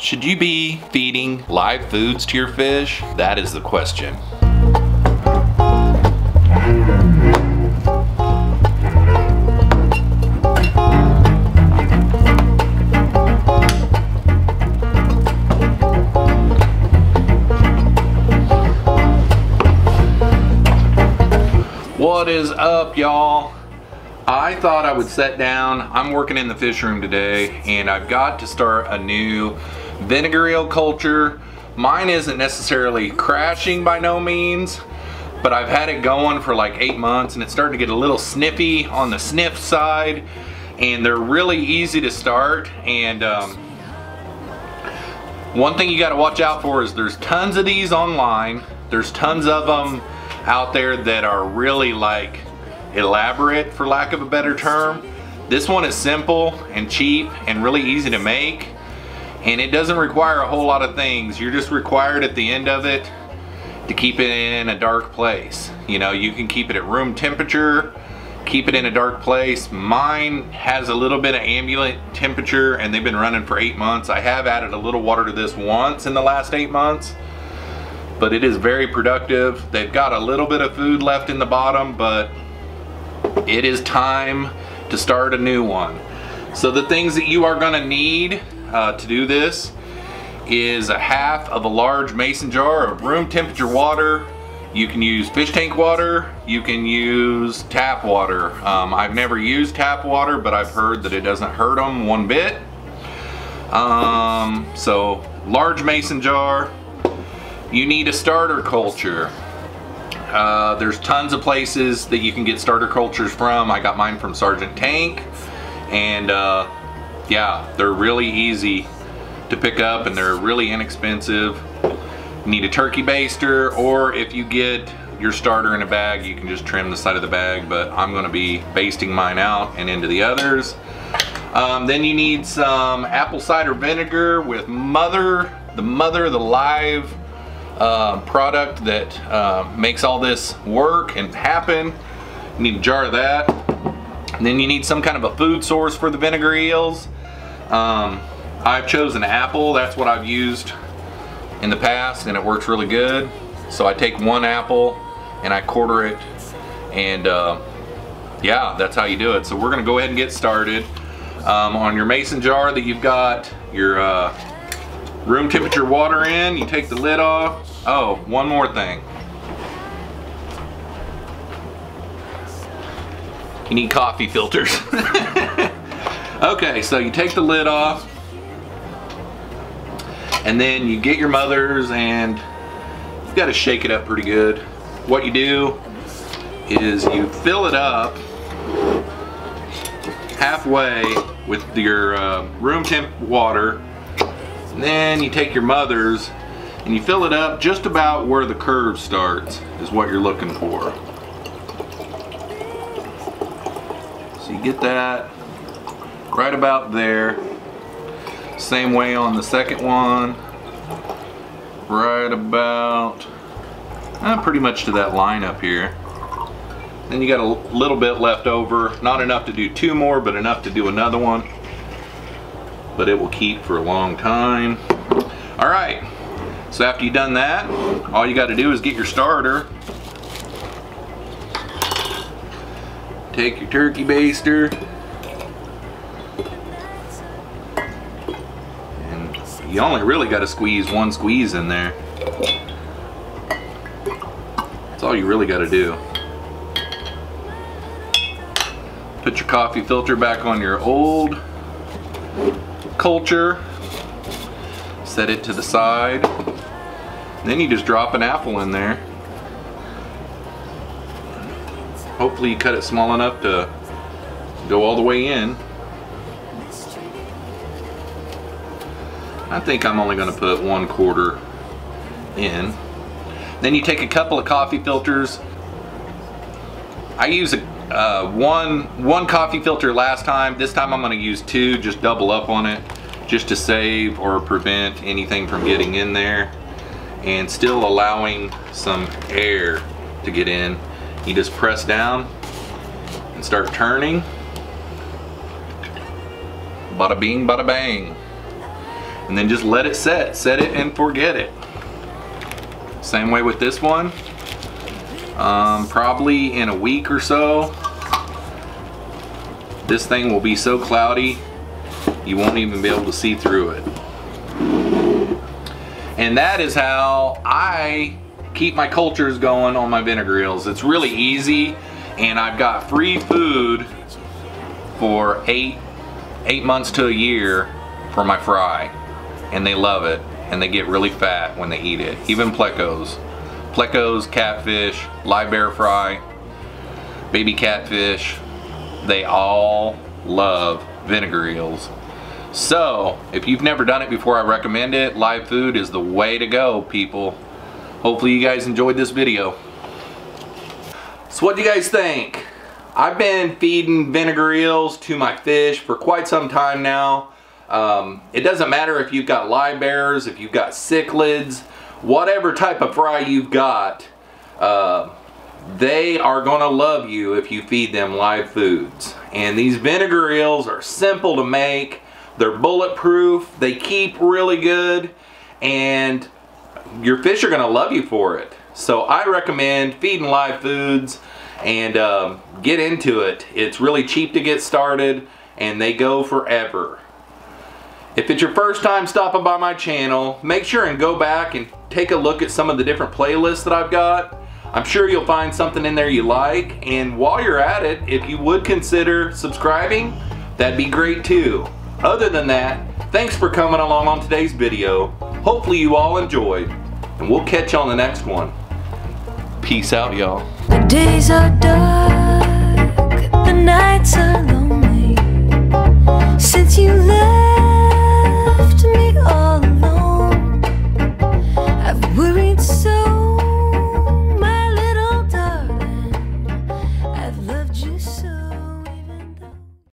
Should you be feeding live foods to your fish? That is the question. What is up, y'all? I thought I would sit down. I'm working in the fish room today and I've got to start a new vinegar eel culture. Mine isn't necessarily crashing by no means, but I've had it going for like 8 months and it's starting to get a little sniffy on the sniff side, and they're really easy to start. And one thing you got to watch out for is there's tons of these online. There's tons of them out there that are really like elaborate, for lack of a better term. This one is simple and cheap and really easy to make, and it doesn't require a whole lot of things. You're just required at the end of it to keep it in a dark place. You know, you can keep it at room temperature, keep it in a dark place. Mine has a little bit of ambient temperature and they've been running for 8 months. I have added a little water to this once in the last 8 months, but it is very productive. They've got a little bit of food left in the bottom, but it is time to start a new one. So the things that you are gonna need to do this is a half of a large mason jar of room temperature water. You can use fish tank water, you can use tap water. I've never used tap water, but I've heard that it doesn't hurt them one bit. So large mason jar. You need a starter culture. There's tons of places that you can get starter cultures from. I got mine from Sergeant Tank, and yeah, they're really easy to pick up and they're really inexpensive. You need a turkey baster, or if you get your starter in a bag, you can just trim the side of the bag, but I'm going to be basting mine out and into the others. Then you need some apple cider vinegar with the live product that makes all this work and happen. You need a jar of that. And then you need some kind of a food source for the vinegar eels. I've chosen apple. That's what I've used in the past and it works really good. So I take one apple and I quarter it, and yeah, that's how you do it. So we're gonna go ahead and get started. On your mason jar that you've got your room temperature water in, you take the lid off. Oh, one more thing. You need coffee filters. Okay, so you take the lid off and then you get your mothers and you've got to shake it up pretty good. What you do is you fill it up halfway with your room temp water. And then you take your mothers and you fill it up just about where the curve starts is what you're looking for. So you get that right about there. Same way on the second one. Right about pretty much to that line up here. Then you got a little bit left over. Not enough to do 2 more, but enough to do another one. But it will keep for a long time. All right, so after you've done that, all you got to do is get your starter. Take your turkey baster. And you only really got to squeeze one squeeze in there. That's all you really got to do. Put your coffee filter back on your old culture, set it to the side, then you just drop an apple in there. Hopefully you cut it small enough to go all the way in. I think I'm only going to put 1/4 in. Then you take a couple of coffee filters. I use one coffee filter last time. This time I'm going to use 2, just double up on it, just to save or prevent anything from getting in there and still allowing some air to get in. You just press down and start turning. Bada bing, bada bang. and then just let it set it and forget it. Same way with this one. Probably in a week or so, this thing will be so cloudy you won't even be able to see through it. And that is how I keep my cultures going on my vinegar eels. It's really easy, and I've got free food for eight months to a year for my fry, and they love it, and they get really fat when they eat it. Even plecos, catfish, live bear fry, baby catfish, they all love vinegar eels. So if you've never done it before, I recommend it. Live food is the way to go, people. Hopefully you guys enjoyed this video. So what do you guys think? I've been feeding vinegar eels to my fish for quite some time now. It doesn't matter if you've got live bears, if you've got cichlids, whatever type of fry you've got, they are gonna love you if you feed them live foods. And these vinegar eels are simple to make. They're bulletproof, they keep really good, and your fish are gonna love you for it. So I recommend feeding live foods and get into it. It's really cheap to get started, and they go forever. If it's your first time stopping by my channel, make sure and go back and take a look at some of the different playlists that I've got. I'm sure you'll find something in there you like, and while you're at it, if you would consider subscribing, that'd be great too. Other than that, thanks for coming along on today's video. Hopefully you all enjoyed, and we'll catch you on the next one. Peace out, y'all. The days are dark, the nights are lonely. Since you left me all alone, I've worried so, my little darling. I've loved you so.